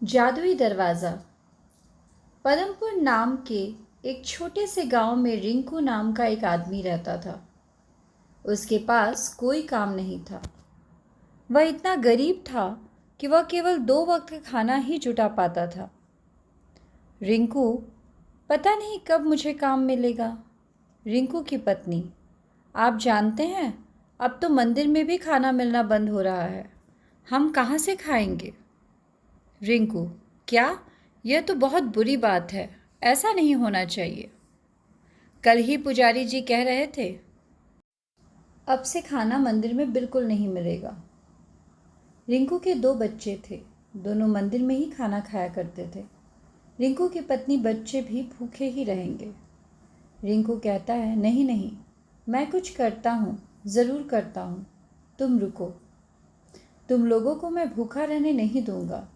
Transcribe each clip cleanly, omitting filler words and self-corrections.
जादुई दरवाज़ा। पदमपुर नाम के एक छोटे से गांव में रिंकू नाम का एक आदमी रहता था। उसके पास कोई काम नहीं था। वह इतना गरीब था कि वह केवल 2 वक्त का खाना ही जुटा पाता था। रिंकू, पता नहीं कब मुझे काम मिलेगा। रिंकू की पत्नी, आप जानते हैं अब तो मंदिर में भी खाना मिलना बंद हो रहा है, हम कहाँ से खाएंगे। रिंकू, क्या? यह तो बहुत बुरी बात है, ऐसा नहीं होना चाहिए। कल ही पुजारी जी कह रहे थे अब से खाना मंदिर में बिल्कुल नहीं मिलेगा। रिंकू के 2 बच्चे थे, दोनों मंदिर में ही खाना खाया करते थे। रिंकू की पत्नी, बच्चे भी भूखे ही रहेंगे। रिंकू कहता है, नहीं नहीं, मैं कुछ करता हूँ, ज़रूर करता हूँ, तुम रुको, तुम लोगों को मैं भूखा रहने नहीं दूंगा।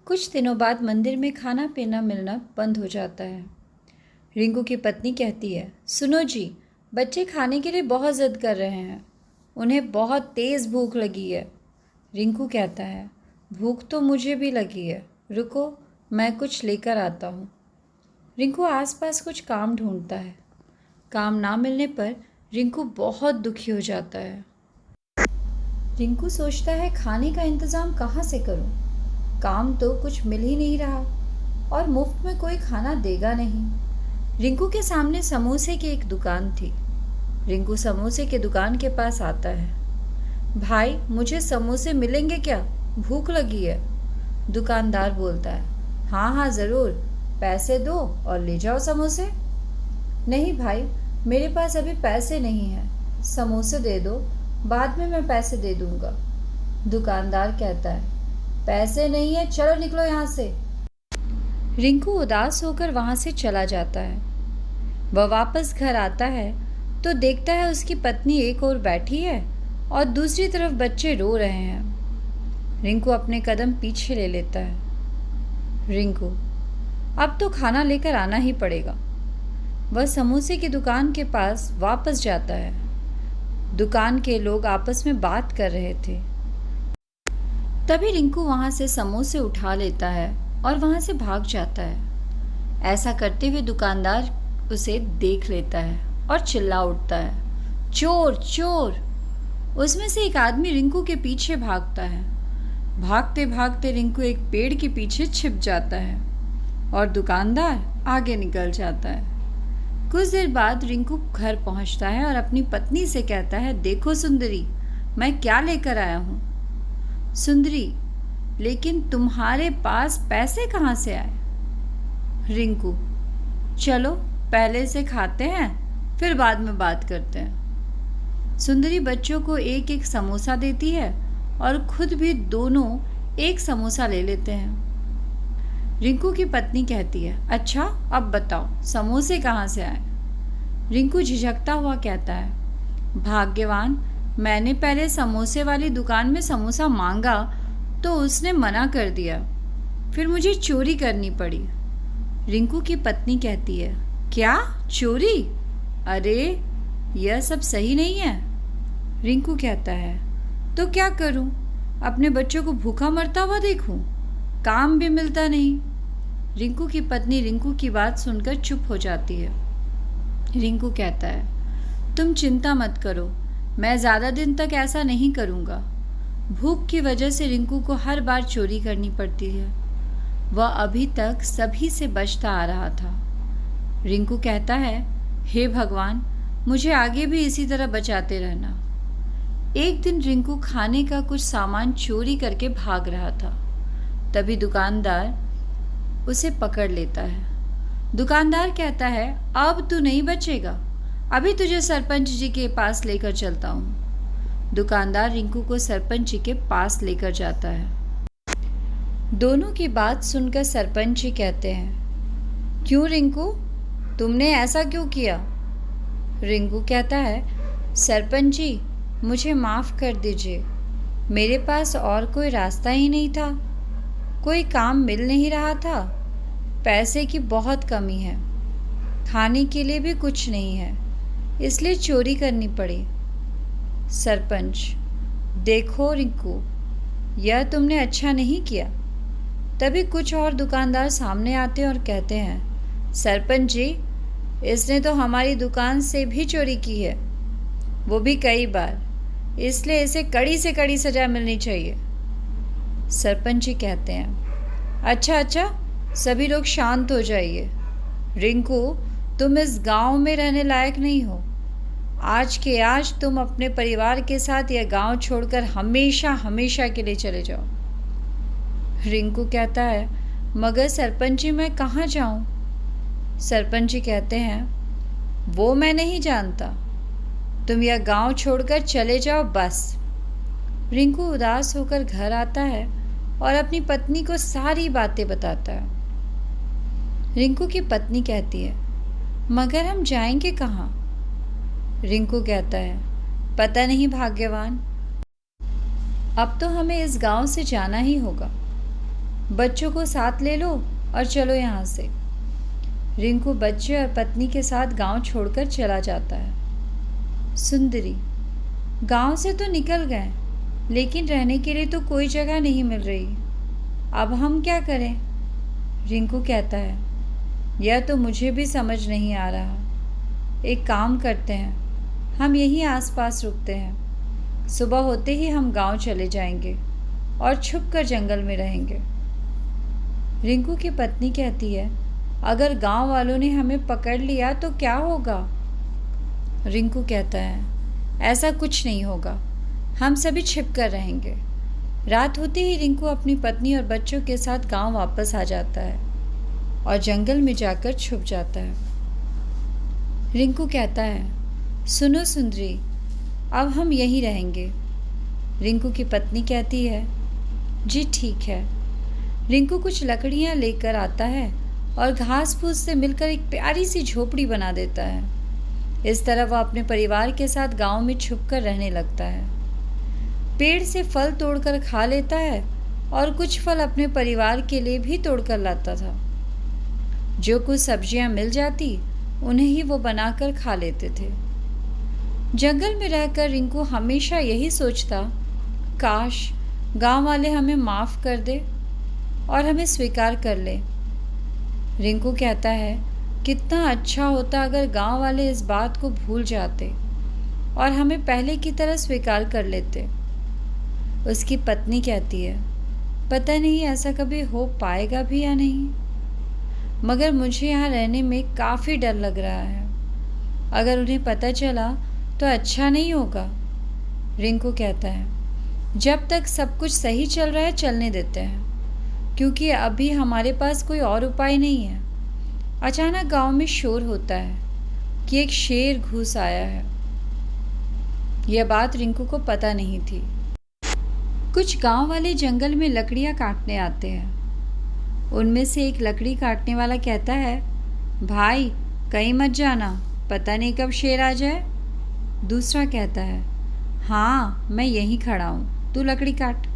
कुछ दिनों बाद मंदिर में खाना पीना मिलना बंद हो जाता है। रिंकू की पत्नी कहती है, सुनो जी, बच्चे खाने के लिए बहुत ज़िद कर रहे हैं, उन्हें बहुत तेज़ भूख लगी है। रिंकू कहता है, भूख तो मुझे भी लगी है, रुको मैं कुछ लेकर आता हूँ। रिंकू आसपास कुछ काम ढूंढता है। काम ना मिलने पर रिंकू बहुत दुखी हो जाता है। रिंकू सोचता है, खाने का इंतज़ाम कहाँ से करूँ? काम तो कुछ मिल ही नहीं रहा और मुफ्त में कोई खाना देगा नहीं। रिंकू के सामने समोसे की एक दुकान थी। रिंकू समोसे के दुकान के पास आता है। भाई, मुझे समोसे मिलेंगे क्या? भूख लगी है। दुकानदार बोलता है, हाँ हाँ ज़रूर, पैसे दो और ले जाओ समोसे। नहीं भाई, मेरे पास अभी पैसे नहीं हैं, समोसे दे दो, बाद में मैं पैसे दे दूँगा। दुकानदार कहता है, पैसे नहीं है, चलो निकलो यहाँ से। रिंकू उदास होकर वहाँ से चला जाता है। वह वापस घर आता है तो देखता है उसकी पत्नी एक ओर बैठी है और दूसरी तरफ बच्चे रो रहे हैं। रिंकू अपने कदम पीछे ले लेता है। रिंकू, अब तो खाना लेकर आना ही पड़ेगा। वह समोसे की दुकान के पास वापस जाता है। दुकान के लोग आपस में बात कर रहे थे। तभी रिंकू वहाँ से समोसे उठा लेता है और वहाँ से भाग जाता है। ऐसा करते हुए दुकानदार उसे देख लेता है और चिल्ला उठता है, चोर चोर। उसमें से एक आदमी रिंकू के पीछे भागता है। भागते भागते रिंकू एक पेड़ के पीछे छिप जाता है और दुकानदार आगे निकल जाता है। कुछ देर बाद रिंकू घर पहुँचता है और अपनी पत्नी से कहता है, देखो सुंदरी, मैं क्या लेकर आया हूँ। सुंदरी, लेकिन तुम्हारे पास पैसे कहाँ से आए? रिंकू, चलो पहले से खाते हैं, फिर बाद में बात करते हैं। सुंदरी बच्चों को एक एक समोसा देती है और खुद भी दोनों एक समोसा ले लेते हैं। रिंकू की पत्नी कहती है, अच्छा अब बताओ समोसे कहाँ से आए? रिंकू झिझकता हुआ कहता है, भाग्यवान, मैंने पहले समोसे वाली दुकान में समोसा मांगा तो उसने मना कर दिया, फिर मुझे चोरी करनी पड़ी। रिंकू की पत्नी कहती है, क्या चोरी? अरे यह सब सही नहीं है। रिंकू कहता है, तो क्या करूं? अपने बच्चों को भूखा मरता हुआ देखूं? काम भी मिलता नहीं। रिंकू की पत्नी रिंकू की बात सुनकर चुप हो जाती है। रिंकू कहता है, तुम चिंता मत करो, मैं ज़्यादा दिन तक ऐसा नहीं करूँगा। भूख की वजह से रिंकू को हर बार चोरी करनी पड़ती है। वह अभी तक सभी से बचता आ रहा था। रिंकू कहता है, हे भगवान, मुझे आगे भी इसी तरह बचाते रहना। एक दिन रिंकू खाने का कुछ सामान चोरी करके भाग रहा था। तभी दुकानदार उसे पकड़ लेता है। दुकानदार कहता है, अब तू नहीं बचेगा, अभी तुझे सरपंच जी के पास लेकर चलता हूँ। दुकानदार रिंकू को सरपंच जी के पास लेकर जाता है। दोनों की बात सुनकर सरपंच जी कहते हैं, क्यों रिंकू, तुमने ऐसा क्यों किया? रिंकू कहता है, सरपंच जी मुझे माफ़ कर दीजिए, मेरे पास और कोई रास्ता ही नहीं था, कोई काम मिल नहीं रहा था, पैसे की बहुत कमी है, खाने के लिए भी कुछ नहीं है, इसलिए चोरी करनी पड़ी। सरपंच, देखो रिंकू, यह तुमने अच्छा नहीं किया, तभी कुछ और दुकानदार सामने आते और कहते हैं, सरपंच जी, इसने तो हमारी दुकान से भी चोरी की है, वो भी कई बार, इसलिए इसे कड़ी से कड़ी सज़ा मिलनी चाहिए। सरपंच जी कहते हैं, अच्छा अच्छा, सभी लोग शांत हो जाइए। रिंकू, तुम इस गांव में रहने लायक नहीं हो। आज के आज तुम अपने परिवार के साथ यह गांव छोड़कर हमेशा हमेशा के लिए चले जाओ। रिंकू कहता है, मगर सरपंच जी, मैं कहाँ जाऊँ? सरपंच जी कहते हैं, वो मैं नहीं जानता, तुम यह गांव छोड़कर चले जाओ बस। रिंकू उदास होकर घर आता है और अपनी पत्नी को सारी बातें बताता है। रिंकू की पत्नी कहती है, मगर हम जाएंगे कहाँ? रिंकू कहता है, पता नहीं भाग्यवान, अब तो हमें इस गांव से जाना ही होगा। बच्चों को साथ ले लो और चलो यहाँ से। रिंकू बच्चे और पत्नी के साथ गांव छोड़कर चला जाता है। सुंदरी, गांव से तो निकल गए, लेकिन रहने के लिए तो कोई जगह नहीं मिल रही। अब हम क्या करें? रिंकू कहता है, यह तो मुझे भी समझ नहीं आ रहा। एक काम करते हैं, हम यहीं आसपास रुकते हैं। सुबह होते ही हम गांव चले जाएंगे और छुपकर जंगल में रहेंगे। रिंकू की पत्नी कहती है, अगर गांव वालों ने हमें पकड़ लिया तो क्या होगा? रिंकू कहता है, ऐसा कुछ नहीं होगा, हम सभी छिपकर रहेंगे। रात होते ही रिंकू अपनी पत्नी और बच्चों के साथ गांव वापस आ जाता है और जंगल में जाकर छुप जाता है। रिंकू कहता है, सुनो सुंदरी, अब हम यहीं रहेंगे। रिंकू की पत्नी कहती है, जी ठीक है। रिंकू कुछ लकड़ियां लेकर आता है और घास फूस से मिलकर एक प्यारी सी झोपड़ी बना देता है। इस तरह वह अपने परिवार के साथ गांव में छुपकर रहने लगता है। पेड़ से फल तोड़कर खा लेता है और कुछ फल अपने परिवार के लिए भी तोड़कर लाता था। जो कुछ सब्जियां मिल जाती उन्हें ही वो बनाकर खा लेते थे। जंगल में रहकर रिंकू हमेशा यही सोचता, काश गांव वाले हमें माफ़ कर दे और हमें स्वीकार कर ले। रिंकू कहता है, कितना अच्छा होता अगर गांव वाले इस बात को भूल जाते और हमें पहले की तरह स्वीकार कर लेते। उसकी पत्नी कहती है, पता नहीं ऐसा कभी हो पाएगा भी या नहीं, मगर मुझे यहाँ रहने में काफ़ी डर लग रहा है। अगर उन्हें पता चला तो अच्छा नहीं होगा। रिंकू कहता है, जब तक सब कुछ सही चल रहा है चलने देते हैं, क्योंकि अभी हमारे पास कोई और उपाय नहीं है। अचानक गांव में शोर होता है कि एक शेर घुस आया है। यह बात रिंकू को पता नहीं थी। कुछ गांव वाले जंगल में लकड़ियां काटने आते हैं। उनमें से एक लकड़ी काटने वाला कहता है, भाई कहीं मत जाना, पता नहीं कब शेर आ जाए। दूसरा कहता है, हाँ मैं यहीं खड़ा हूँ, तू लकड़ी काट।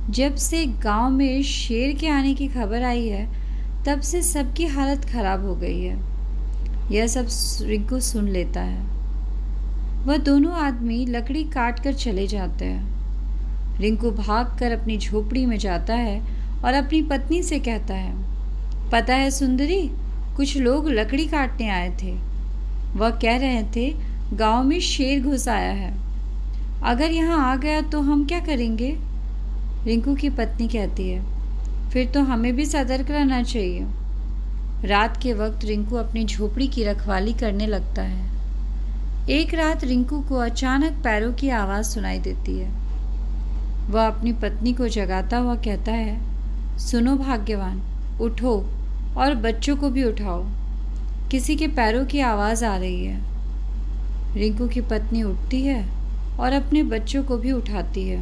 जब से गांव में शेर के आने की खबर आई है तब से सबकी हालत ख़राब हो गई है। यह सब रिंकू सुन लेता है। वह दोनों आदमी लकड़ी काट कर चले जाते हैं। रिंकू भागकर अपनी झोपड़ी में जाता है और अपनी पत्नी से कहता है, पता है सुंदरी, कुछ लोग लकड़ी काटने आए थे। वह कह रहे थे गांव में शेर घुस आया है, अगर यहाँ आ गया तो हम क्या करेंगे? रिंकू की पत्नी कहती है, फिर तो हमें भी सतर्क रहना चाहिए। रात के वक्त रिंकू अपनी झोपड़ी की रखवाली करने लगता है। एक रात रिंकू को अचानक पैरों की आवाज़ सुनाई देती है। वह अपनी पत्नी को जगाता हुआ कहता है, सुनो भाग्यवान, उठो और बच्चों को भी उठाओ, किसी के पैरों की आवाज़ आ रही है। रिंकू की पत्नी उठती है और अपने बच्चों को भी उठाती है।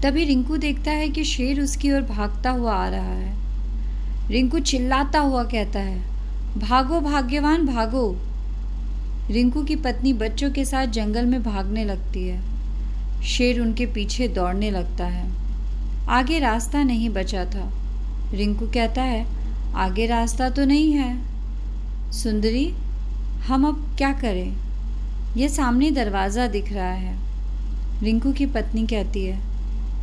तभी रिंकू देखता है कि शेर उसकी ओर भागता हुआ आ रहा है। रिंकू चिल्लाता हुआ कहता है, भागो भाग्यवान भागो। रिंकू की पत्नी बच्चों के साथ जंगल में भागने लगती है। शेर उनके पीछे दौड़ने लगता है। आगे रास्ता नहीं बचा था। रिंकू कहता है, आगे रास्ता तो नहीं है। सुंदरी, हम अब क्या करें? यह सामने दरवाज़ा दिख रहा है। रिंकू की पत्नी कहती है,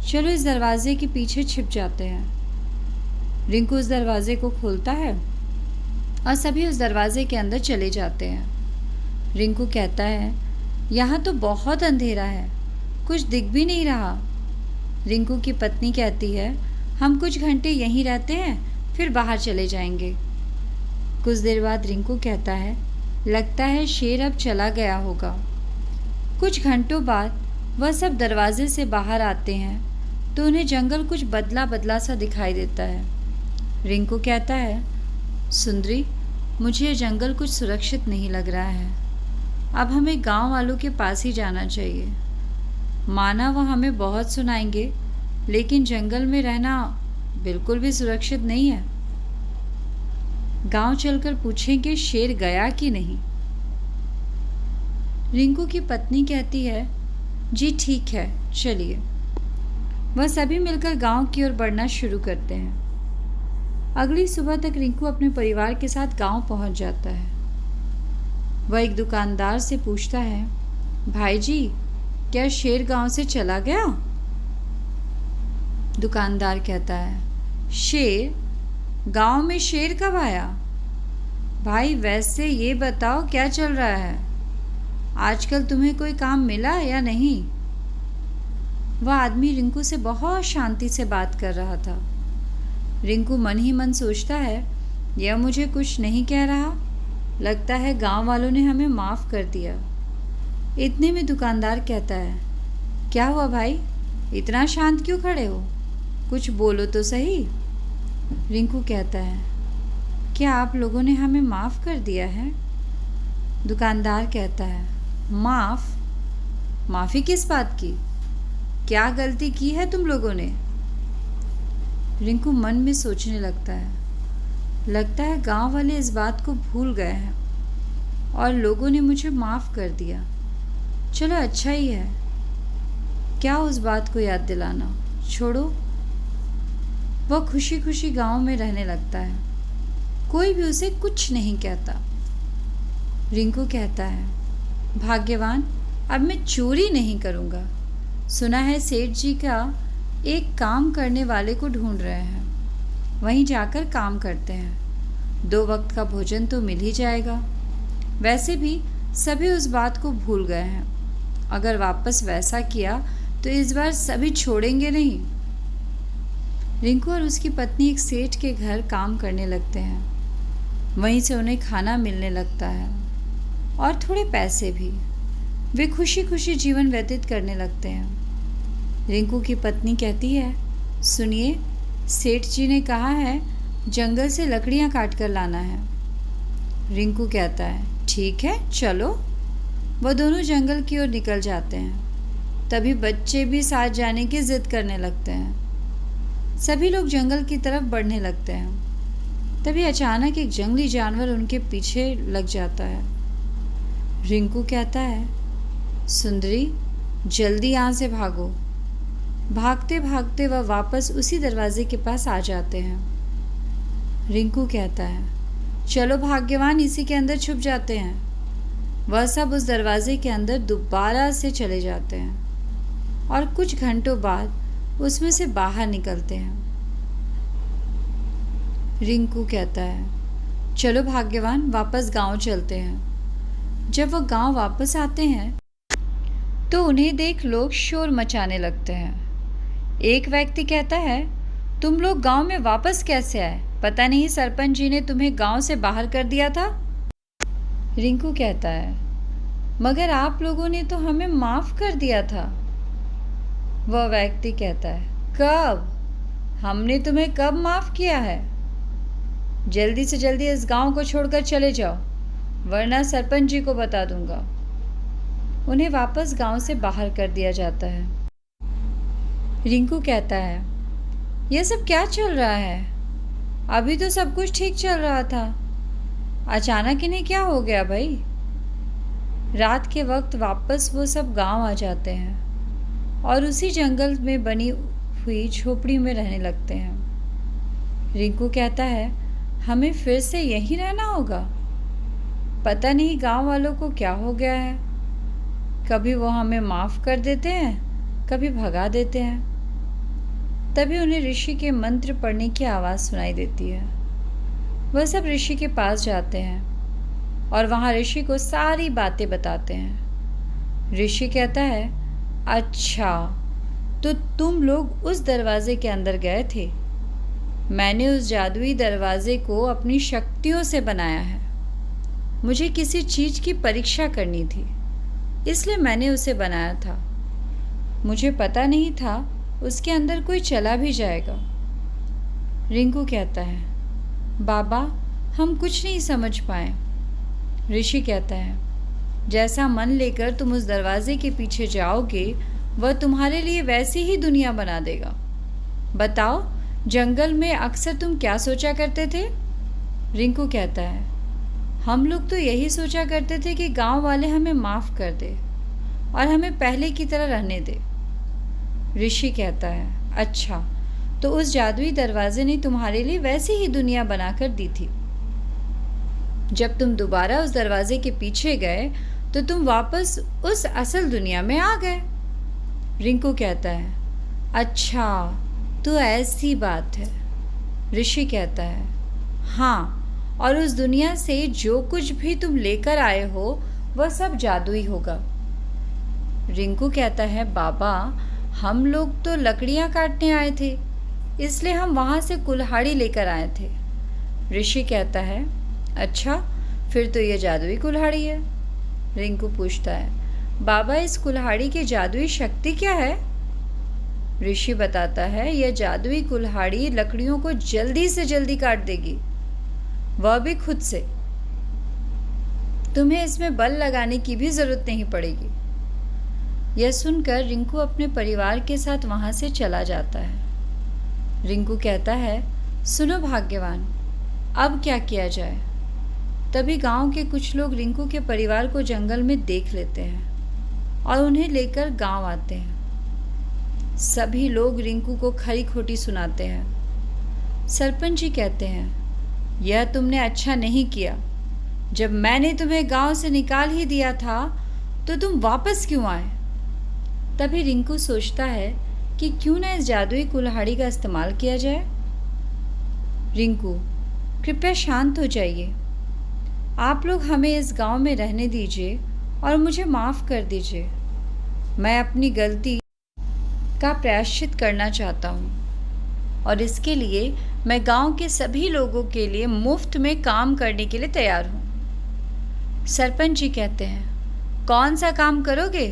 चलो इस दरवाजे के पीछे छिप जाते हैं। रिंकू उस दरवाजे को खोलता है और सभी उस दरवाजे के अंदर चले जाते हैं। रिंकू कहता है, यहाँ तो बहुत अंधेरा है, कुछ दिख भी नहीं रहा। रिंकू की पत्नी कहती है, हम कुछ घंटे यहीं रहते हैं, फिर बाहर चले जाएंगे। कुछ देर बाद रिंकू कहता है, लगता है शेर अब चला गया होगा। कुछ घंटों बाद वह सब दरवाजे से बाहर आते हैं तो उन्हें जंगल कुछ बदला बदला सा दिखाई देता है। रिंकू कहता है, सुंदरी, मुझे यह जंगल कुछ सुरक्षित नहीं लग रहा है। अब हमें गांव वालों के पास ही जाना चाहिए। माना वह हमें बहुत सुनाएंगे, लेकिन जंगल में रहना बिल्कुल भी सुरक्षित नहीं है। गांव चलकर पूछेंगे शेर गया कि नहीं। रिंकू की पत्नी कहती है, जी ठीक है, चलिए। वह सभी मिलकर गांव की ओर बढ़ना शुरू करते हैं। अगली सुबह तक रिंकू अपने परिवार के साथ गांव पहुंच जाता है। वह एक दुकानदार से पूछता है, भाई जी, क्या शेर गांव से चला गया? दुकानदार कहता है, शेर? गांव में शेर कब आया? भाई वैसे ये बताओ क्या चल रहा है? आजकल तुम्हें कोई काम मिला या नहीं? वह आदमी रिंकू से बहुत शांति से बात कर रहा था। रिंकू मन ही मन सोचता है, यह मुझे कुछ नहीं कह रहा। लगता है गांव वालों ने हमें माफ़ कर दिया। इतने में दुकानदार कहता है, क्या हुआ भाई, इतना शांत क्यों खड़े हो? कुछ बोलो तो सही। रिंकू कहता है, क्या आप लोगों ने हमें माफ़ कर दिया है? दुकानदार कहता है, माफ़? माफ़ी किस बात की? क्या गलती की है तुम लोगों ने? रिंकू मन में सोचने लगता है। लगता है गांव वाले इस बात को भूल गए हैं और लोगों ने मुझे माफ़ कर दिया। चलो अच्छा ही है, क्या उस बात को याद दिलाना, छोड़ो। वह खुशी खुशी गांव में रहने लगता है। कोई भी उसे कुछ नहीं कहता। रिंकू कहता है, भाग्यवान, अब मैं चोरी नहीं करूँगा। सुना है सेठ जी का एक काम करने वाले को ढूंढ रहे हैं, वहीं जाकर काम करते हैं। 2 वक्त का भोजन तो मिल ही जाएगा। वैसे भी सभी उस बात को भूल गए हैं। अगर वापस वैसा किया तो इस बार सभी छोड़ेंगे नहीं। रिंकू और उसकी पत्नी एक सेठ के घर काम करने लगते हैं। वहीं से उन्हें खाना मिलने लगता है और थोड़े पैसे भी। वे खुशी खुशी जीवन व्यतीत करने लगते हैं। रिंकू की पत्नी कहती है, सुनिए, सेठ जी ने कहा है जंगल से लकड़ियाँ काट कर लाना है। रिंकू कहता है, ठीक है, चलो। वह दोनों जंगल की ओर निकल जाते हैं। तभी बच्चे भी साथ जाने की जिद करने लगते हैं। सभी लोग जंगल की तरफ बढ़ने लगते हैं। तभी अचानक एक जंगली जानवर उनके पीछे लग जाता है। रिंकू कहता है, सुंदरी, जल्दी यहाँ से भागो। भागते भागते वह वापस उसी दरवाजे के पास आ जाते हैं। रिंकू कहता है, चलो भाग्यवान, इसी के अंदर छुप जाते हैं। वह सब उस दरवाजे के अंदर दोबारा से चले जाते हैं और कुछ घंटों बाद उसमें से बाहर निकलते हैं। रिंकू कहता है, चलो भाग्यवान, वापस गांव चलते हैं। जब वह गांव वापस आते हैं तो उन्हें देख लोग शोर मचाने लगते हैं। एक व्यक्ति कहता है, तुम लोग गांव में वापस कैसे आए? पता नहीं सरपंच जी ने तुम्हें गांव से बाहर कर दिया था। रिंकू कहता है, मगर आप लोगों ने तो हमें माफ़ कर दिया था। वह व्यक्ति कहता है, कब? हमने तुम्हें कब माफ़ किया है? जल्दी से जल्दी इस गांव को छोड़कर चले जाओ, वरना सरपंच जी को बता दूंगा। उन्हें वापस गांव से बाहर कर दिया जाता है। रिंकू कहता है, यह सब क्या चल रहा है? अभी तो सब कुछ ठीक चल रहा था, अचानक इन्हें क्या हो गया भाई? रात के वक्त वापस वो सब गांव आ जाते हैं और उसी जंगल में बनी हुई झोपड़ी में रहने लगते हैं। रिंकू कहता है, हमें फिर से यहीं रहना होगा। पता नहीं गांव वालों को क्या हो गया है। कभी वो हमें माफ़ कर देते हैं, कभी भगा देते हैं। तभी उन्हें ऋषि के मंत्र पढ़ने की आवाज़ सुनाई देती है। वह सब ऋषि के पास जाते हैं और वहाँ ऋषि को सारी बातें बताते हैं। ऋषि कहता है, अच्छा, तो तुम लोग उस दरवाजे के अंदर गए थे। मैंने उस जादुई दरवाजे को अपनी शक्तियों से बनाया है। मुझे किसी चीज़ की परीक्षा करनी थी, इसलिए मैंने उसे बनाया था। मुझे पता नहीं था उसके अंदर कोई चला भी जाएगा। रिंकू कहता है, बाबा, हम कुछ नहीं समझ पाए। ऋषि कहता है, जैसा मन लेकर तुम उस दरवाजे के पीछे जाओगे, वह तुम्हारे लिए वैसी ही दुनिया बना देगा। बताओ, जंगल में अक्सर तुम क्या सोचा करते थे? रिंकू कहता है, हम लोग तो यही सोचा करते थे कि गांव वाले हमें माफ़ कर दे और हमें पहले की तरह रहने दे। ऋषि कहता है, अच्छा, तो उस जादुई दरवाजे ने तुम्हारे लिए वैसी ही दुनिया बनाकर दी थी। जब तुम दोबारा उस दरवाजे के पीछे गए तो तुम वापस उस असल दुनिया में आ गए। रिंकू कहता है, अच्छा, तो ऐसी बात है। ऋषि कहता है, हाँ, और उस दुनिया से जो कुछ भी तुम लेकर आए हो वह सब जादुई होगा। रिंकू कहता है, बाबा, हम लोग तो लकड़ियाँ काटने आए थे, इसलिए हम वहाँ से कुल्हाड़ी लेकर आए थे। ऋषि कहता है, अच्छा, फिर तो ये जादुई कुल्हाड़ी है। रिंकू पूछता है, बाबा, इस कुल्हाड़ी की जादुई शक्ति क्या है? ऋषि बताता है, यह जादुई कुल्हाड़ी लकड़ियों को जल्दी से जल्दी काट देगी, वह भी खुद से। तुम्हें इसमें बल लगाने की भी ज़रूरत नहीं पड़ेगी। यह सुनकर रिंकू अपने परिवार के साथ वहाँ से चला जाता है। रिंकू कहता है, सुनो भाग्यवान, अब क्या किया जाए? तभी गांव के कुछ लोग रिंकू के परिवार को जंगल में देख लेते हैं और उन्हें लेकर गांव आते हैं। सभी लोग रिंकू को खरी खोटी सुनाते हैं। सरपंच जी कहते हैं, यह तुमने अच्छा नहीं किया। जब मैंने तुम्हें गांव से निकाल ही दिया था तो तुम वापस क्यों आए? तभी रिंकू सोचता है कि क्यों ना इस जादुई कुल्हाड़ी का इस्तेमाल किया जाए। रिंकू, कृपया शांत हो जाइए। आप लोग हमें इस गांव में रहने दीजिए और मुझे माफ़ कर दीजिए। मैं अपनी गलती का प्रायश्चित करना चाहता हूँ और इसके लिए मैं गांव के सभी लोगों के लिए मुफ्त में काम करने के लिए तैयार हूँ। सरपंच जी कहते हैं, कौन सा काम करोगे?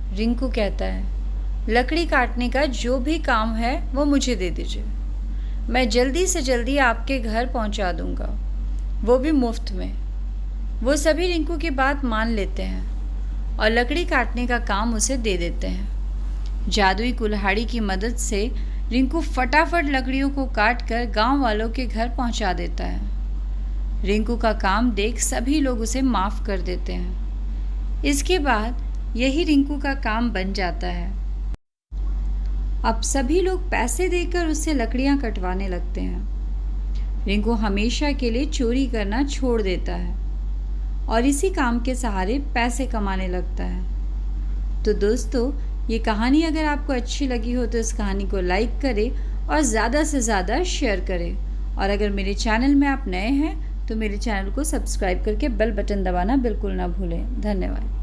रिंकू कहता है, लकड़ी काटने का जो भी काम है वो मुझे दे दीजिए। मैं जल्दी से जल्दी आपके घर पहुंचा दूंगा, वो भी मुफ्त में। वो सभी रिंकू की बात मान लेते हैं और लकड़ी काटने का काम उसे दे देते हैं। जादुई कुल्हाड़ी की मदद से रिंकू फटाफट लकड़ियों को काट कर गाँव वालों के घर पहुंचा देता है। रिंकू का काम देख सभी लोग उसे माफ़ कर देते हैं। इसके बाद यही रिंकू का काम बन जाता है। अब सभी लोग पैसे देकर उससे लकड़ियाँ कटवाने लगते हैं। रिंकू हमेशा के लिए चोरी करना छोड़ देता है और इसी काम के सहारे पैसे कमाने लगता है। तो दोस्तों, ये कहानी अगर आपको अच्छी लगी हो तो इस कहानी को लाइक करें और ज़्यादा से ज़्यादा शेयर करें। और अगर मेरे चैनल में आप नए हैं तो मेरे चैनल को सब्सक्राइब करके बेल बटन दबाना बिल्कुल ना भूलें। धन्यवाद।